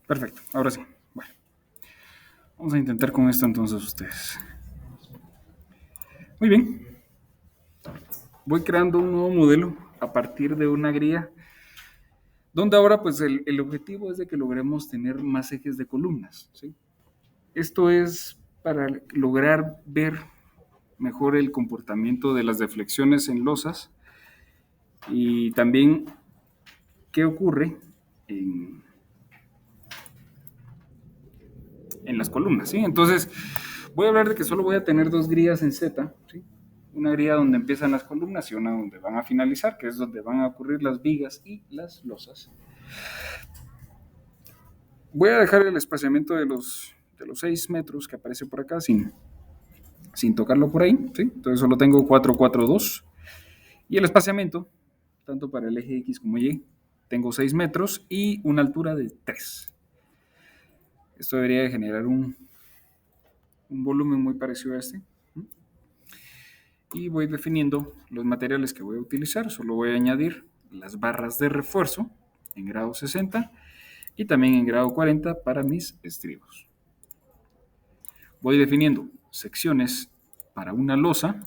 Perfecto, ahora sí. Bueno, vamos a intentar con esto entonces ustedes. Muy bien, voy creando un nuevo modelo a partir de una grilla donde ahora pues el objetivo es de que logremos tener más ejes de columnas, ¿sí? Esto es para lograr ver mejor el comportamiento de las deflexiones en losas y también qué ocurre en, en las columnas, ¿sí? Entonces, voy a hablar de que solo voy a tener dos grillas en Z, ¿sí? Una grilla donde empiezan las columnas y una donde van a finalizar, que es donde van a ocurrir las vigas y las losas. Voy a dejar el espaciamiento de los 6 metros que aparece por acá sin tocarlo por ahí, ¿sí? Entonces solo tengo 4, 4, 2. Y el espaciamiento, tanto para el eje X como Y, tengo 6 metros y una altura de 3. Esto debería de generar un volumen muy parecido a este. Y voy definiendo los materiales que voy a utilizar. Solo voy a añadir las barras de refuerzo en grado 60 y también en grado 40 para mis estribos. Voy definiendo secciones para una losa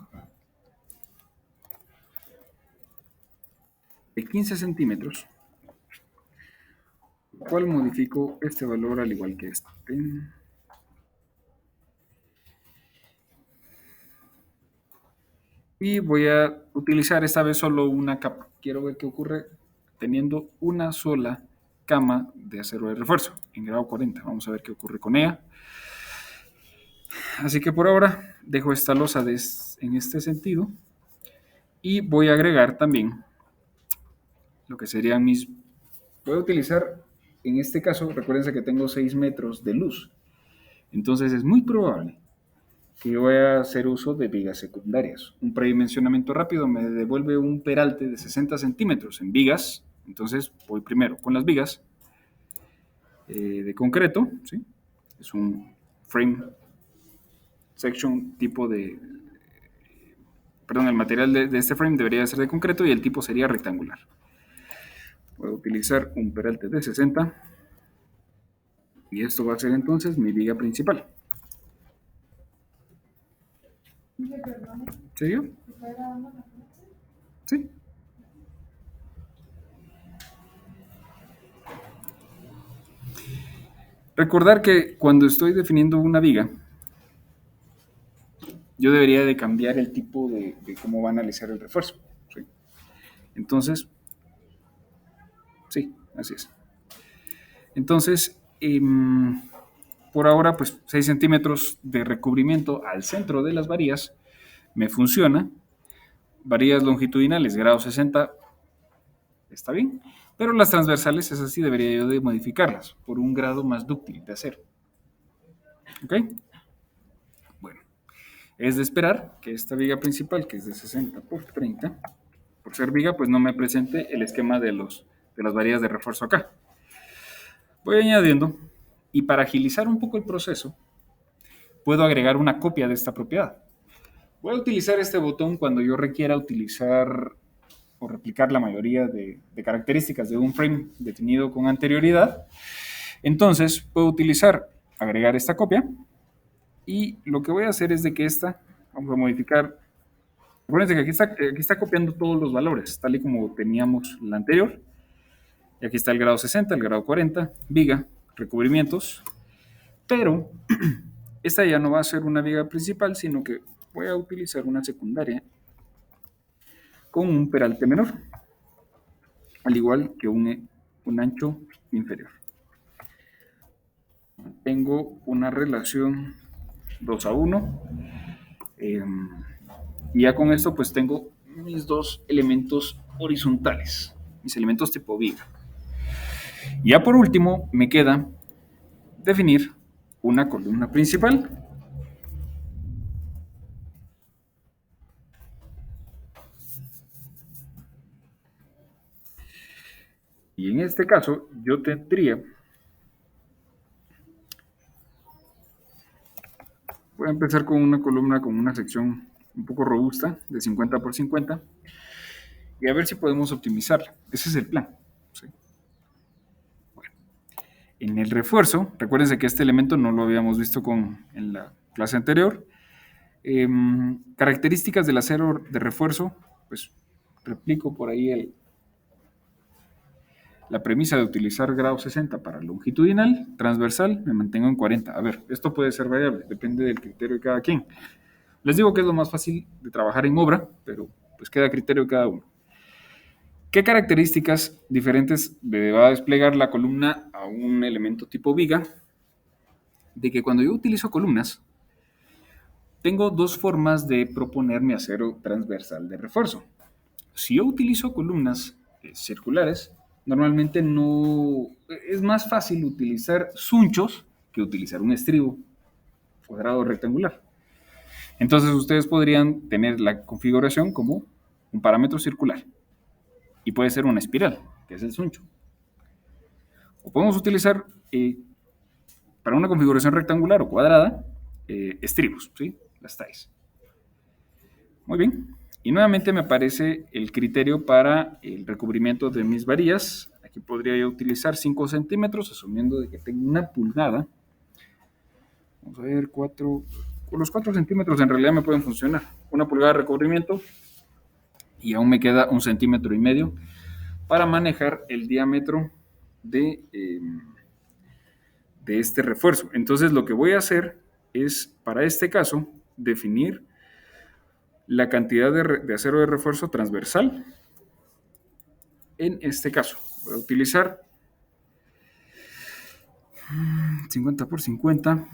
de 15 centímetros, cual modifico este valor al igual que este. Y voy a utilizar esta vez solo una capa. Quiero ver qué ocurre teniendo una sola cama de acero de refuerzo en grado 40. Vamos a ver qué ocurre con ella. Así que por ahora dejo esta losa en este sentido y voy a agregar también lo que serían mis... Voy a utilizar, en este caso, recuérdense que tengo 6 metros de luz. Entonces es muy probable que yo voy a hacer uso de vigas secundarias. Un predimensionamiento rápido me devuelve un peralte de 60 centímetros en vigas. Entonces voy primero con las vigas de concreto, ¿sí? Es un frame section tipo de... Perdón, el material de este frame debería ser de concreto y el tipo sería rectangular. Voy a utilizar un peralte de 60 y esto va a ser entonces mi viga principal. ¿Serio? Sí. Recordar que cuando estoy definiendo una viga, yo debería de cambiar el tipo de cómo va a analizar el refuerzo. ¿Sí? Entonces, sí, así es. Entonces, por ahora, pues 6 centímetros de recubrimiento al centro de las varillas me funciona. Varillas longitudinales, grado 60, está bien. Pero las transversales, esas sí debería yo de modificarlas por un grado más dúctil de acero. ¿Ok? Bueno, es de esperar que esta viga principal, que es de 60 por 30, por ser viga, pues no me presente el esquema de las varillas de refuerzo acá. Voy añadiendo, y para agilizar un poco el proceso, puedo agregar una copia de esta propiedad. Voy a utilizar este botón cuando yo requiera utilizar o replicar la mayoría de características de un frame definido con anterioridad. Entonces, puedo utilizar, agregar esta copia, y lo que voy a hacer es de que vamos a modificar. Recuerden que aquí está copiando todos los valores, tal y como teníamos la anterior. Y aquí está el grado 60, el grado 40, viga, recubrimientos. Pero esta ya no va a ser una viga principal, sino que voy a utilizar una secundaria con un peralte menor, al igual que un ancho inferior. Tengo una relación 2:1. Y ya con esto pues tengo mis dos elementos horizontales, mis elementos tipo viga. Y ya por último me queda definir una columna principal. Y en este caso yo tendría, voy a empezar con una columna con una sección un poco robusta de 50 por 50 y a ver si podemos optimizarla. Ese es el plan. ¿Sí? Bueno, En el refuerzo, recuérdense que este elemento no lo habíamos visto en la clase anterior. Características del acero de refuerzo, pues replico por ahí la premisa de utilizar grado 60 para longitudinal, transversal, me mantengo en 40. A ver, esto puede ser variable, depende del criterio de cada quien. Les digo que es lo más fácil de trabajar en obra, pero pues queda a criterio de cada uno. ¿Qué características diferentes le va a desplegar la columna a un elemento tipo viga? De que cuando yo utilizo columnas, tengo dos formas de proponer mi acero transversal de refuerzo. Si yo utilizo columnas circulares, normalmente no es más fácil utilizar sunchos que utilizar un estribo cuadrado rectangular. Entonces ustedes podrían tener la configuración como un parámetro circular y puede ser una espiral, que es el suncho. O podemos utilizar para una configuración rectangular o cuadrada estribos, ¿sí? Las ties. Muy bien. Y nuevamente me aparece el criterio para el recubrimiento de mis varillas. Aquí podría yo utilizar 5 centímetros, asumiendo de que tengo una pulgada. Vamos a ver, 4. Con los 4 centímetros en realidad me pueden funcionar. Una pulgada de recubrimiento y aún me queda 1,5 centímetros para manejar el diámetro de este refuerzo. Entonces lo que voy a hacer es, para este caso, definir la cantidad de acero de refuerzo transversal. En este caso, voy a utilizar 50 por 50.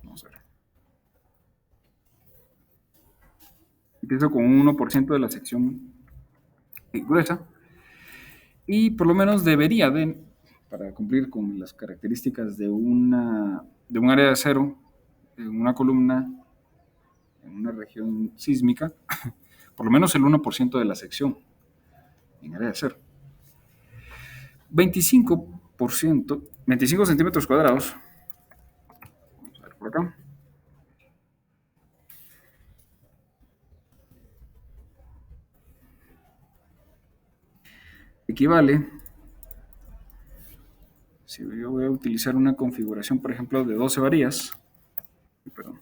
Vamos a ver. Empiezo con un 1% de la sección gruesa. Y por lo menos debería de, para cumplir con las características de un área de acero, en una columna, en una región sísmica, por lo menos el 1% de la sección en área de acero. 25 centímetros cuadrados. Vamos a ver por acá. Equivale, si yo voy a utilizar una configuración, por ejemplo, de 12 varillas, perdón,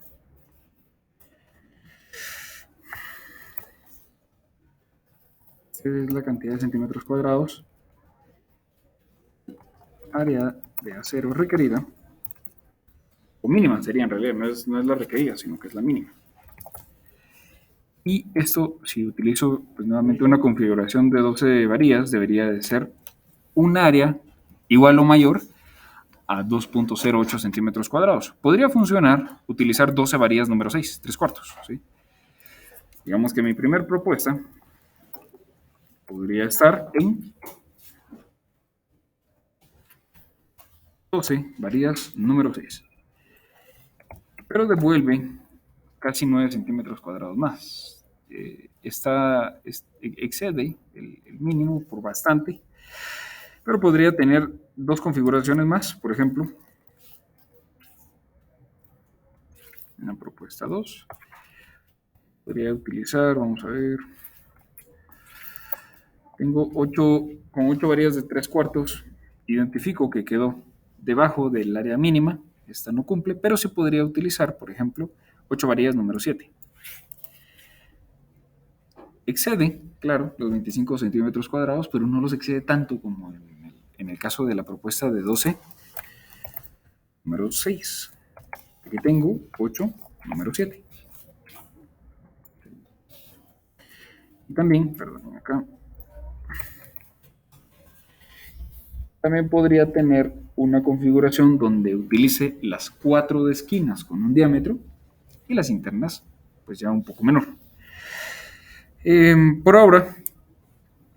es la cantidad de centímetros cuadrados, área de acero requerida, o mínima sería en realidad, no es la requerida, sino que es la mínima. Y esto, si utilizo pues, nuevamente una configuración de 12 varillas, debería de ser un área igual o mayor a 2.08 centímetros cuadrados. Podría funcionar utilizar 12 varillas número 6, 3/4. ¿Sí? Digamos que mi primer propuesta podría estar en 12 varillas número 6. Pero devuelve casi 9 centímetros cuadrados más. Excede el mínimo por bastante, pero podría tener dos configuraciones más. Por ejemplo, en la propuesta 2 podría utilizar, vamos a ver, tengo 8, con 8 varillas de 3/4, identifico que quedó debajo del área mínima, esta no cumple, pero sí podría utilizar, por ejemplo, 8 varillas número 7. Excede, claro, los 25 centímetros cuadrados, pero no los excede tanto como en el caso de la propuesta de 12, número 6. Aquí tengo 8, número 7. Y también, perdón, acá, también podría tener una configuración donde utilice las 4 de esquinas con un diámetro y las internas, pues ya un poco menor. Por ahora,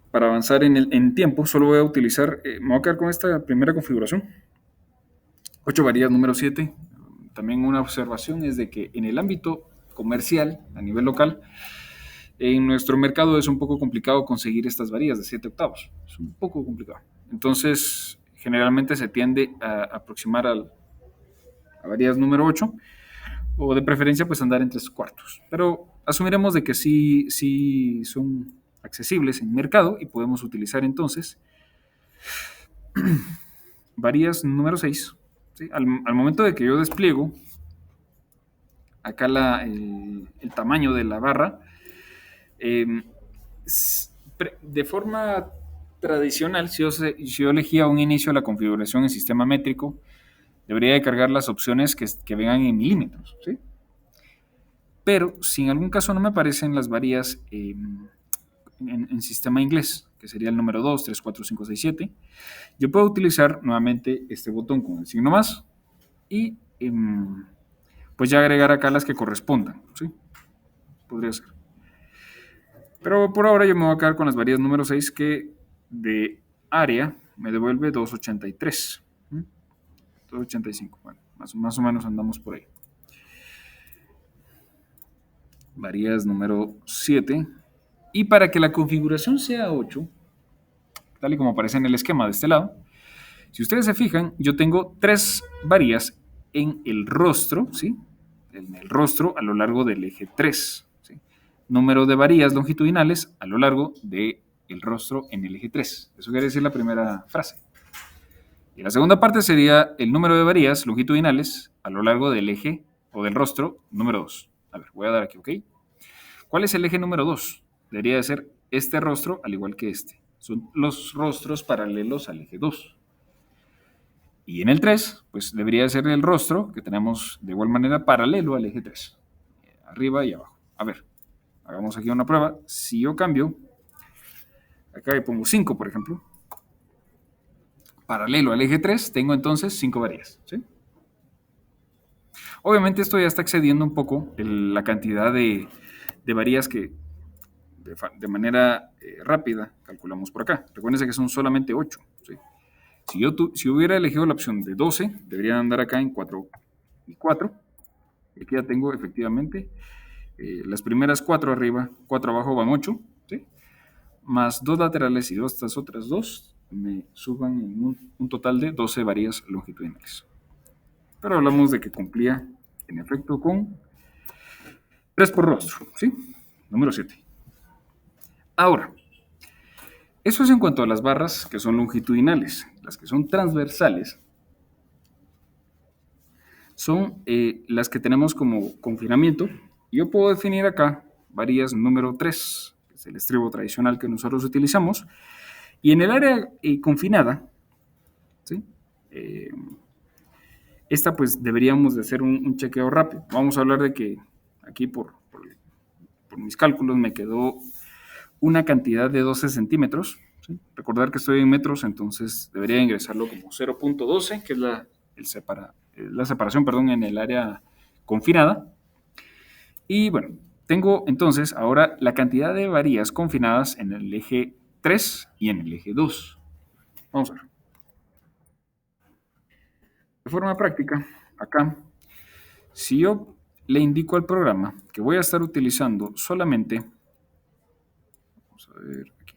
para avanzar en tiempo, solo voy a utilizar, me voy a quedar con esta primera configuración. 8 varillas número 7. También una observación es de que en el ámbito comercial, a nivel local, en nuestro mercado es un poco complicado conseguir estas varillas de 7/8. Es un poco complicado. Entonces, generalmente se tiende a aproximar a varillas número 8 o de preferencia pues andar en 3/4. Pero asumiremos de que sí son accesibles en mercado y podemos utilizar entonces varías número 6, ¿sí? Al momento de que yo despliego acá el tamaño de la barra, eh, de forma tradicional, si yo elegía un inicio de la configuración en sistema métrico, debería de cargar las opciones que vengan en milímetros, ¿sí? Pero si en algún caso no me aparecen las varías en sistema inglés, que sería el número 2, 3, 4, 5, 6, 7, yo puedo utilizar nuevamente este botón con el signo más y pues ya agregar acá las que correspondan, ¿sí? Podría ser. Pero por ahora yo me voy a quedar con las varías número 6 que de área me devuelve 283. 285, bueno, más o menos andamos por ahí. Varías número 7. Y para que la configuración sea 8, tal y como aparece en el esquema de este lado, si ustedes se fijan, yo tengo 3 varías en el rostro, ¿sí? En el rostro a lo largo del eje 3, ¿sí? Número de varías longitudinales a lo largo del rostro en el eje 3. Eso quiere decir la primera frase. Y la segunda parte sería el número de varías longitudinales a lo largo del eje o del rostro número 2. A ver, voy a dar aquí, ¿ok? ¿Cuál es el eje número 2? Debería de ser este rostro al igual que este. Son los rostros paralelos al eje 2. Y en el 3, pues debería ser el rostro que tenemos de igual manera paralelo al eje 3. Arriba y abajo. A ver, hagamos aquí una prueba. Si yo cambio, acá le pongo 5, por ejemplo, paralelo al eje 3, tengo entonces 5 varías, ¿sí? Obviamente esto ya está excediendo un poco la cantidad de varías que de manera rápida calculamos por acá. Recuérdense que son solamente 8, ¿sí? Si hubiera elegido la opción de 12, deberían andar acá en 4 y 4. Y aquí ya tengo efectivamente las primeras 4 arriba, 4 abajo van 8, ¿sí? Más 2 laterales y estas otras 2 me suban en un total de 12 varías longitudinales. Pero hablamos de que cumplía en efecto con 3 por rostro, ¿sí? Número 7. Ahora, eso es en cuanto a las barras que son longitudinales. Las que son transversales son las que tenemos como confinamiento. Yo puedo definir acá varías número 3, que es el estribo tradicional que nosotros utilizamos. Y en el área confinada, ¿sí? Esta pues deberíamos de hacer un chequeo rápido. Vamos a hablar de que aquí por mis cálculos me quedó una cantidad de 12 centímetros. ¿Sí? Recordar que estoy en metros, entonces debería ingresarlo como 0.12, que es la separación, perdón, en el área confinada. Y bueno, tengo entonces ahora la cantidad de varías confinadas en el eje 3 y en el eje 2. Vamos a ver. De forma práctica, acá, si yo le indico al programa que voy a estar utilizando solamente, vamos a ver aquí,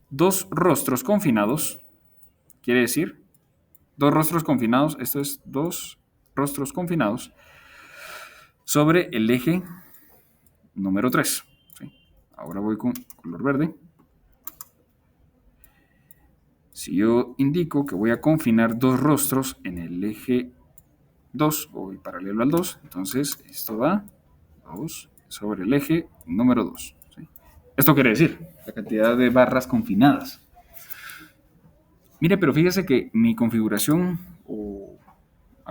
2 rostros confinados, quiere decir 2 rostros confinados, esto es 2 rostros confinados sobre el eje número 3. ¿Sí? Ahora voy con color verde. Si yo indico que voy a confinar 2 rostros en el eje 2 o paralelo al 2, entonces esto va 2 sobre el eje número 2. ¿Sí? Esto quiere decir la cantidad de barras confinadas. Mire, pero fíjese que mi configuración, o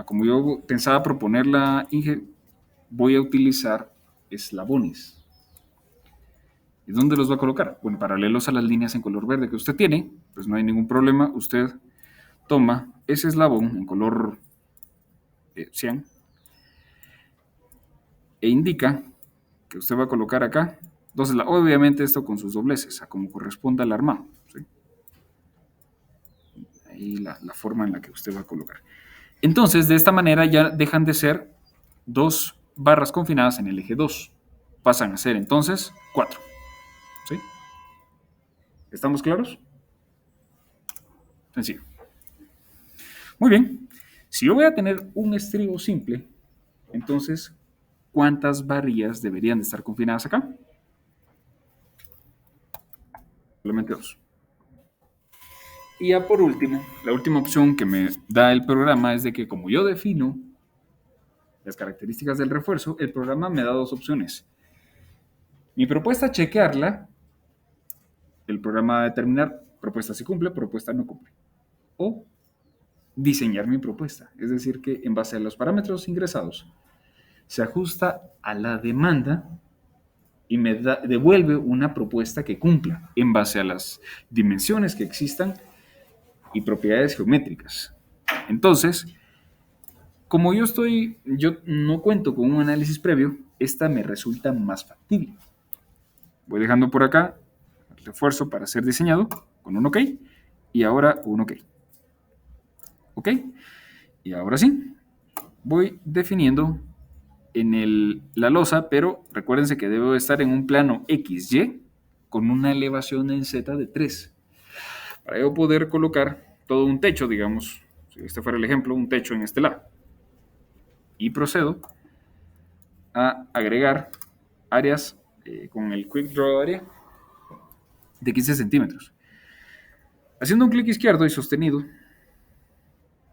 como yo pensaba proponerla, Inge, voy a utilizar eslabones. ¿Y dónde los va a colocar? Bueno, paralelos a las líneas en color verde que usted tiene, pues no hay ningún problema. Usted toma ese eslabón en color cian e indica que usted va a colocar acá dos eslabones. Obviamente esto con sus dobleces, a como corresponda al armado. ¿Sí? Ahí la forma en la que usted va a colocar. Entonces, de esta manera ya dejan de ser 2 barras confinadas en el eje 2. Pasan a ser entonces 4. ¿Sí? ¿Estamos claros? Sencillo. Muy bien. Si yo voy a tener un estribo simple, entonces, ¿cuántas varías deberían de estar confinadas acá? Simplemente 2. Y ya por último, la última opción que me da el programa es de que como yo defino las características del refuerzo, el programa me da dos opciones. Mi propuesta, chequearla, el programa va a determinar propuesta si cumple, propuesta no cumple. O diseñar mi propuesta, es decir, que en base a los parámetros ingresados se ajusta a la demanda y me devuelve una propuesta que cumpla en base a las dimensiones que existan y propiedades geométricas. Entonces, como yo no cuento con un análisis previo, esta me resulta más factible. Voy dejando por acá el refuerzo para ser diseñado con un OK y ahora un OK. OK. Y ahora sí, voy definiendo en la losa, pero recuérdense que debo estar en un plano XY con una elevación en Z de 3. Para yo poder colocar todo un techo, digamos, si este fuera el ejemplo, un techo en este lado. Y procedo a agregar áreas con el Quick Draw Area de 15 centímetros. Haciendo un clic izquierdo y sostenido,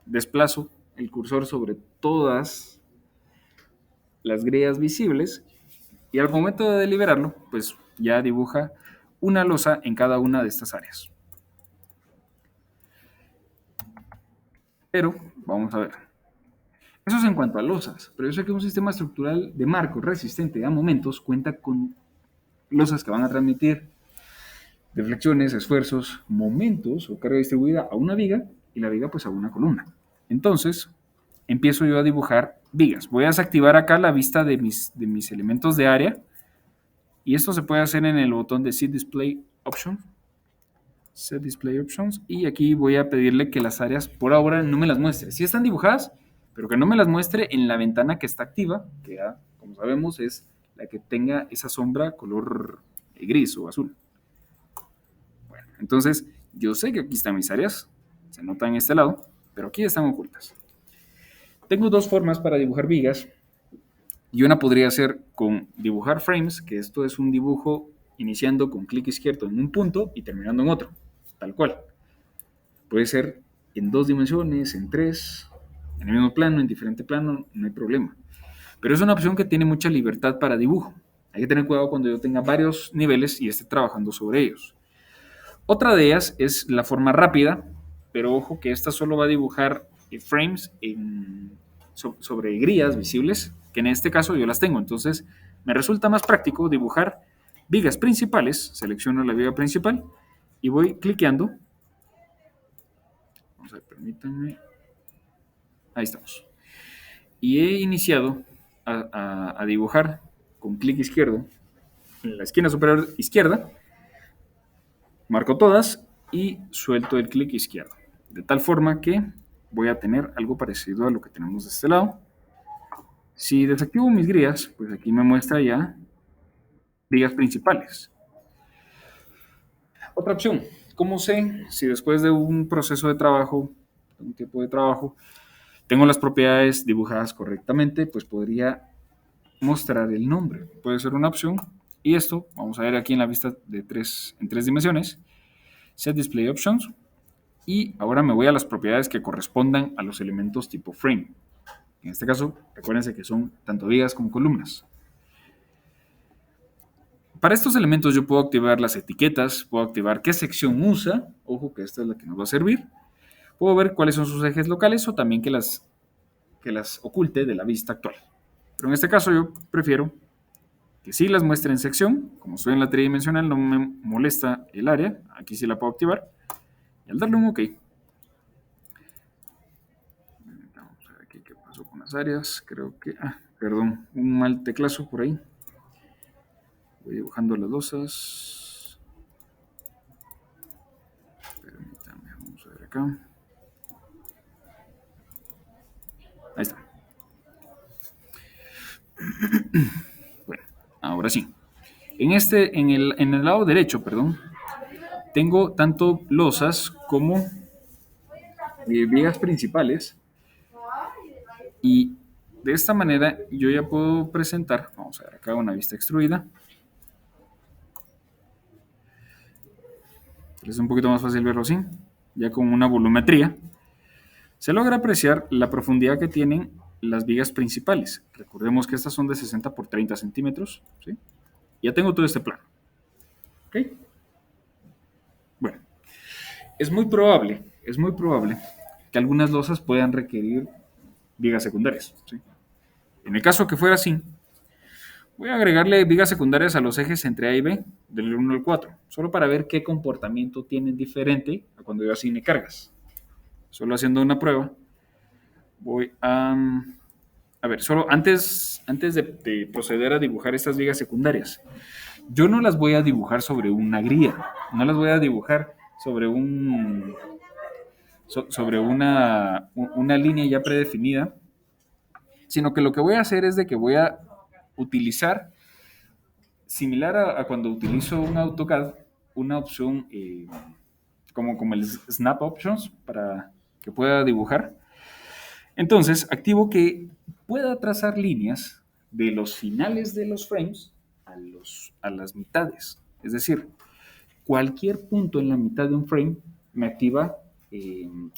desplazo el cursor sobre todas las grillas visibles y al momento de deliberarlo, pues ya dibuja una losa en cada una de estas áreas. Pero, vamos a ver. Eso es en cuanto a losas, pero yo sé que un sistema estructural de marco resistente a momentos cuenta con losas que van a transmitir deflexiones, esfuerzos, momentos o carga distribuida a una viga y la viga pues a una columna. Entonces, empiezo yo a dibujar vigas. Voy a desactivar acá la vista de mis elementos de área y esto se puede hacer en el botón de Set Display Options. Set Display Options y aquí voy a pedirle que las áreas por ahora no me las muestre. Sí están dibujadas, pero que no me las muestre en la ventana que está activa, que ya, como sabemos, es la que tenga esa sombra color gris o azul. Bueno, entonces yo sé que aquí están mis áreas, se notan en este lado, pero aquí están ocultas. Tengo dos formas para dibujar vigas y una podría ser con dibujar frames, que esto es un dibujo iniciando con clic izquierdo en un punto y terminando en otro, tal cual. Puede ser en 2 dimensiones, en 3, en el mismo plano, en diferente plano, no hay problema. Pero es una opción que tiene mucha libertad para dibujo. Hay que tener cuidado cuando yo tenga varios niveles y esté trabajando sobre ellos. Otra de ellas es la forma rápida, pero ojo que esta solo va a dibujar frames sobre grillas visibles, que en este caso yo las tengo. Entonces me resulta más práctico dibujar vigas principales. Selecciono la viga principal y voy cliqueando. Vamos a ver, permítanme. Ahí estamos. Y he iniciado a dibujar con clic izquierdo en la esquina superior izquierda. Marco todas y suelto el clic izquierdo. De tal forma que voy a tener algo parecido a lo que tenemos de este lado. Si desactivo mis grillas, pues aquí me muestra ya vigas principales. Otra opción, ¿cómo sé si después de un proceso de trabajo, un tiempo de trabajo, tengo las propiedades dibujadas correctamente? Pues podría mostrar el nombre. Puede ser una opción. Y esto, vamos a ver aquí en la vista en 3 dimensiones. Set Display Options. Y ahora me voy a las propiedades que correspondan a los elementos tipo frame. En este caso, recuérdense que son tanto vigas como columnas. Para estos elementos yo puedo activar las etiquetas, puedo activar qué sección usa, ojo que esta es la que nos va a servir. Puedo ver cuáles son sus ejes locales o también que las oculte de la vista actual. Pero en este caso yo prefiero que sí las muestre en sección. Como estoy en la tridimensional no me molesta el área, aquí sí la puedo activar. Y al darle un OK, vamos a ver aquí qué pasó con las áreas, creo que, perdón, un mal teclazo por ahí. Voy dibujando las losas. Permítame, vamos a ver acá. Ahí está. Bueno, ahora sí. En el lado derecho, perdón, tengo tanto losas como vigas principales. Y de esta manera yo ya puedo presentar, vamos a ver acá una vista extruida. Es un poquito más fácil verlo así. ya con una volumetría, se logra apreciar la profundidad que tienen las vigas principales. Recordemos que estas son de 60 por 30 centímetros. ¿Sí? Ya tengo todo este plano. ¿Okay? Bueno, es muy probable que algunas losas puedan requerir vigas secundarias. ¿Sí? En el caso que fuera así, voy a agregarle vigas secundarias a los ejes entre A y B, del 1 al 4, solo para ver qué comportamiento tienen diferente a cuando yo asigne cargas. Solo haciendo una prueba, voy a ver, solo antes de proceder a dibujar estas vigas secundarias, yo no las voy a dibujar sobre una grilla, no las voy a dibujar sobre sobre una línea ya predefinida, sino que lo que voy a hacer es de que voy a utilizar, similar a cuando utilizo un AutoCAD, una opción como el Snap Options para que pueda dibujar. Entonces, activo que pueda trazar líneas de los finales de los frames a las mitades. Es decir, cualquier punto en la mitad de un frame me activa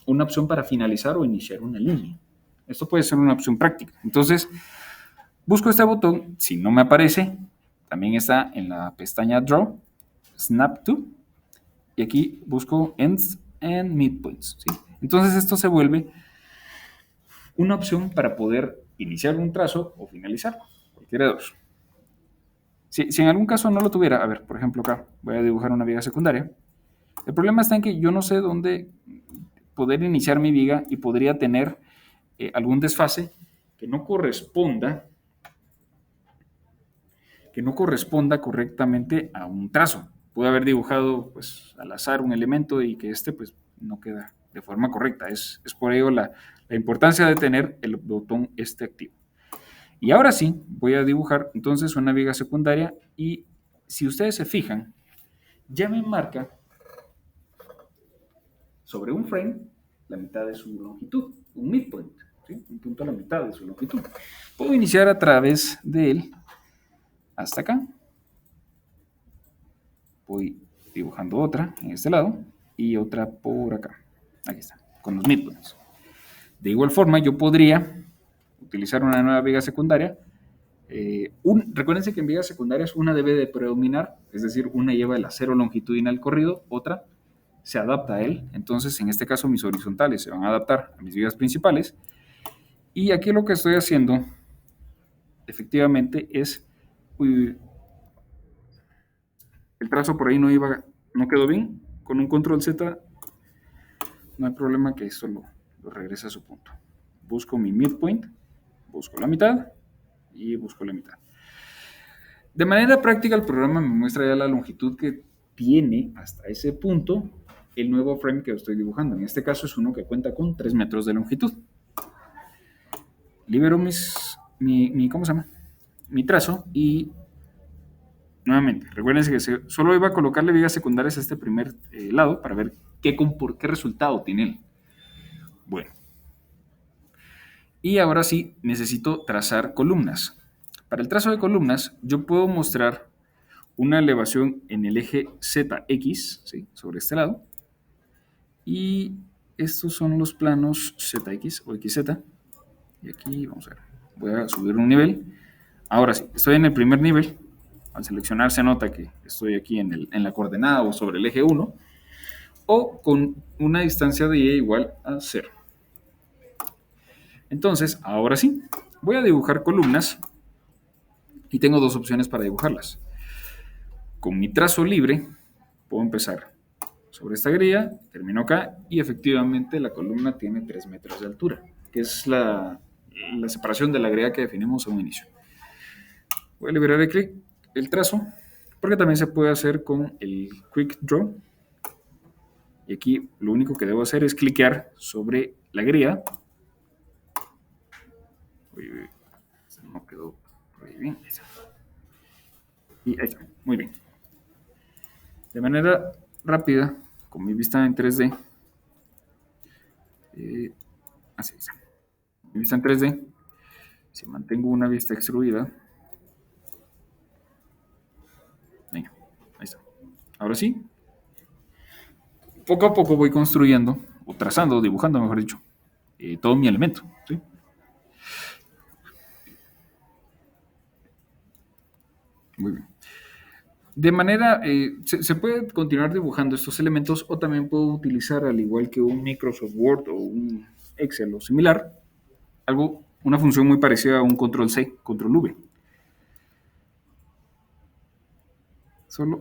una opción para finalizar o iniciar una línea. Esto puede ser una opción práctica. Entonces, busco este botón. Si no me aparece, también está en la pestaña Draw, Snap To, y aquí busco Ends and Midpoints. ¿Sí? Entonces, esto se vuelve una opción para poder iniciar un trazo o finalizar, cualquiera de dos. Si en algún caso no lo tuviera, a ver, por ejemplo acá, voy a dibujar una viga secundaria. El problema está en que yo no sé dónde poder iniciar mi viga y podría tener algún desfase que no corresponda correctamente a un trazo. Pude haber dibujado pues, al azar un elemento y que este pues, no queda de forma correcta. Es por ello la importancia de tener el botón este activo. Y ahora sí, voy a dibujar entonces una viga secundaria y si ustedes se fijan, ya me marca sobre un frame la mitad de su longitud, un midpoint, ¿sí? Un punto a la mitad de su longitud. Puedo iniciar a través de él hasta acá. Voy dibujando otra en este lado y otra por acá. Aquí está, con los midpoints. De igual forma, yo podría utilizar una nueva viga secundaria. Recuérdense que en vigas secundarias una debe de predominar, es decir, una lleva el acero longitudinal corrido, otra se adapta a él. Entonces, en este caso, mis horizontales se van a adaptar a mis vigas principales. Y aquí lo que estoy haciendo, efectivamente, es... Uy, el trazo por ahí no quedó bien. Con un control Z no hay problema que esto lo regrese a su punto. Busco mi midpoint, busco la mitad y busco la mitad. De manera práctica, el programa me muestra ya la longitud que tiene hasta ese punto el nuevo frame que estoy dibujando. En este caso es uno que cuenta con 3 metros de longitud. Libero ¿cómo se llama? Mi trazo y nuevamente, recuerden que solo iba a colocarle vigas secundarias a este primer lado para ver qué resultado tiene él. Bueno, y ahora sí necesito trazar columnas. Para el trazo de columnas, yo puedo mostrar una elevación en el eje ZX, ¿sí? Sobre este lado. Y estos son los planos ZX o XZ. Y aquí, vamos a ver, voy a subir un nivel. Ahora sí, estoy en el primer nivel. Al seleccionar se nota que estoy aquí en la coordenada o sobre el eje 1. O con una distancia de Y igual a 0. Entonces, ahora sí, voy a dibujar columnas y tengo dos opciones para dibujarlas. Con mi trazo libre, puedo empezar sobre esta grilla, termino acá y efectivamente la columna tiene 3 metros de altura, que es la separación de la grilla que definimos a un inicio. Voy a liberar el trazo, porque también se puede hacer con el Quick Draw. Y aquí lo único que debo hacer es cliquear sobre la grilla. No quedó muy bien. Y ahí está, muy bien. De manera rápida, con mi vista en 3D, así está. Mi vista en 3D, si mantengo una vista extruida, venga, ahí está. Ahora sí, poco a poco voy construyendo, o trazando, dibujando, mejor dicho, todo mi elemento. ¿Sí? Muy bien. De manera, se puede continuar dibujando estos elementos o también puedo utilizar, al igual que un Microsoft Word o un Excel o similar, una función muy parecida a un control C, control V.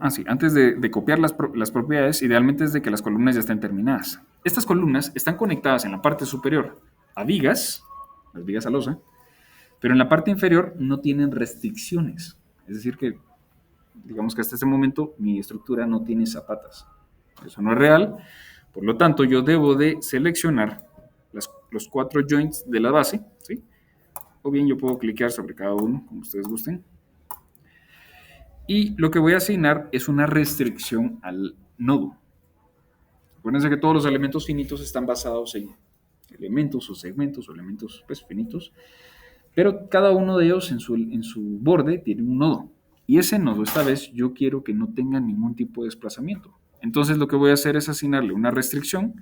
Sí, antes de copiar las propiedades, idealmente es de que las columnas ya estén terminadas. Estas columnas están conectadas en la parte superior a vigas, las vigas a losa, pero en la parte inferior no tienen restricciones. Es decir, que digamos que hasta este momento mi estructura no tiene zapatas. Eso no es real. Por lo tanto, yo debo de seleccionar los 4 joints de la base, ¿sí? O bien yo puedo cliquear sobre cada uno, como ustedes gusten. Y lo que voy a asignar es una restricción al nodo. Acuérdense que todos los elementos finitos están basados en elementos o segmentos o elementos pues, finitos, pero cada uno de ellos en su borde tiene un nodo. Y ese nodo, esta vez, yo quiero que no tenga ningún tipo de desplazamiento. Entonces lo que voy a hacer es asignarle una restricción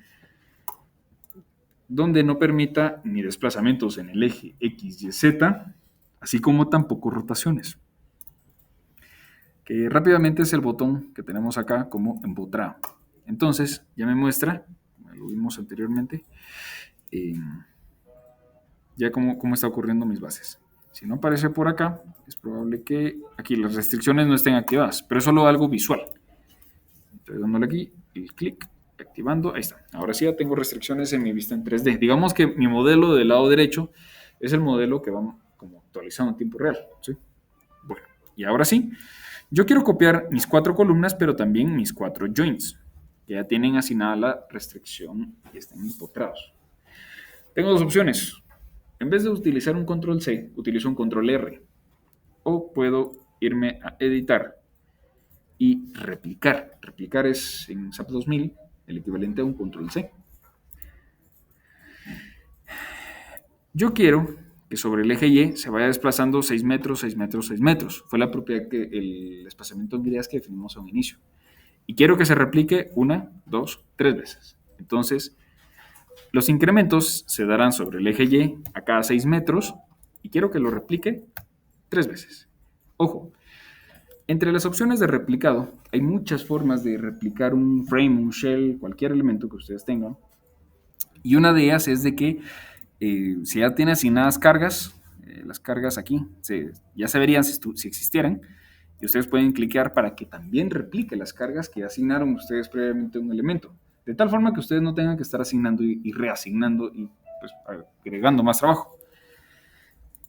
donde no permita ni desplazamientos en el eje X, Y, Z, así como tampoco rotaciones. Que rápidamente es el botón que tenemos acá como empotrado. Entonces ya me muestra, como lo vimos anteriormente, ya cómo está ocurriendo mis bases. Si no aparece por acá, es probable que aquí las restricciones no estén activadas, pero es solo algo visual. Estoy dándole aquí y clic, activando, ahí está. Ahora sí ya tengo restricciones en mi vista en 3D. Digamos que mi modelo del lado derecho es el modelo que vamos como actualizando en tiempo real. ¿Sí? Bueno, y ahora sí, yo quiero copiar mis 4 columnas, pero también mis 4 joints, que ya tienen asignada la restricción y están empotrados. Tengo dos opciones. En vez de utilizar un control C, utilizo un control R. O puedo irme a editar y replicar. Replicar es en SAP 2000 el equivalente a un control C. Yo quiero que sobre el eje Y se vaya desplazando 6 metros, 6 metros, 6 metros. Fue la propiedad que el desplazamiento en grías que definimos a un inicio. Y quiero que se replique 1, 2, 3 veces. Entonces, los incrementos se darán sobre el eje Y a cada 6 metros y quiero que lo replique 3 veces. Ojo, entre las opciones de replicado hay muchas formas de replicar un frame, un shell, cualquier elemento que ustedes tengan. Y una de ellas es de que si ya tiene asignadas cargas, las cargas aquí ya se verían si existieran, y ustedes pueden cliquear para que también replique las cargas que asignaron ustedes previamente a un elemento. De tal forma que ustedes no tengan que estar asignando y reasignando y pues, agregando más trabajo.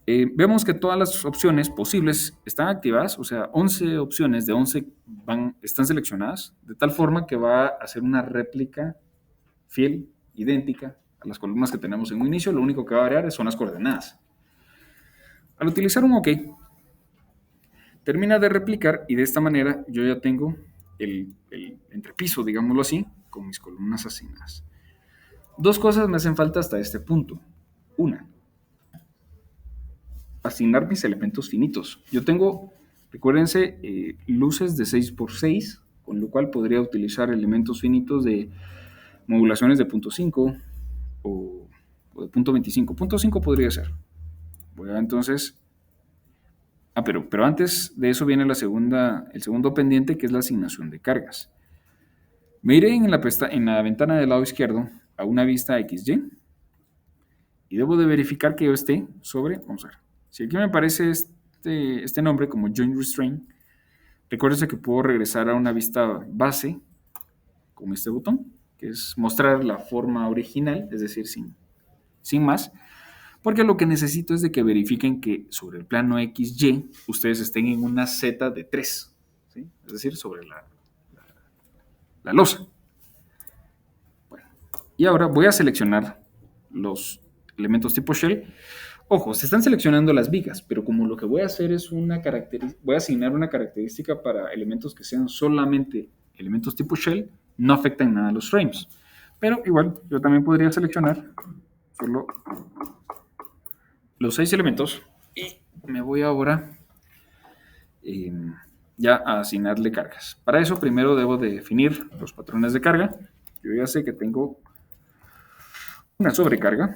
Vemos que todas las opciones posibles están activadas, o sea, 11 opciones de 11 están seleccionadas, de tal forma que va a hacer una réplica fiel, idéntica a las columnas que tenemos en un inicio. Lo único que va a variar son las coordenadas. Al utilizar un OK, termina de replicar y de esta manera yo ya tengo el entrepiso, digámoslo así, con mis columnas asignadas. Dos cosas me hacen falta hasta este punto. Una, asignar mis elementos finitos. Yo tengo, recuérdense, luces de 6x6, con lo cual podría utilizar elementos finitos de modulaciones de 0.5 o de 0.25. 0.5 podría ser. Voy a entonces... pero antes de eso viene el segundo pendiente, que es la asignación de cargas. Me iré en la ventana del lado izquierdo a una vista XY y debo de verificar que yo esté sobre, vamos a ver, si aquí me aparece este nombre como Joint Restraint, recuérdense que puedo regresar a una vista base con este botón, que es mostrar la forma original, es decir, sin más, porque lo que necesito es de que verifiquen que sobre el plano XY ustedes estén en una Z de 3, ¿sí? Es decir, sobre la losa. Bueno, y ahora voy a seleccionar los elementos tipo shell. Ojo, se están seleccionando las vigas, pero como lo que voy a hacer es voy a asignar una característica para elementos que sean solamente elementos tipo shell, no afectan nada a los frames. Pero igual, yo también podría seleccionar solo los 6 elementos y me voy ahora ya a asignarle cargas. Para eso primero debo de definir los patrones de carga. Yo ya sé que tengo una sobrecarga.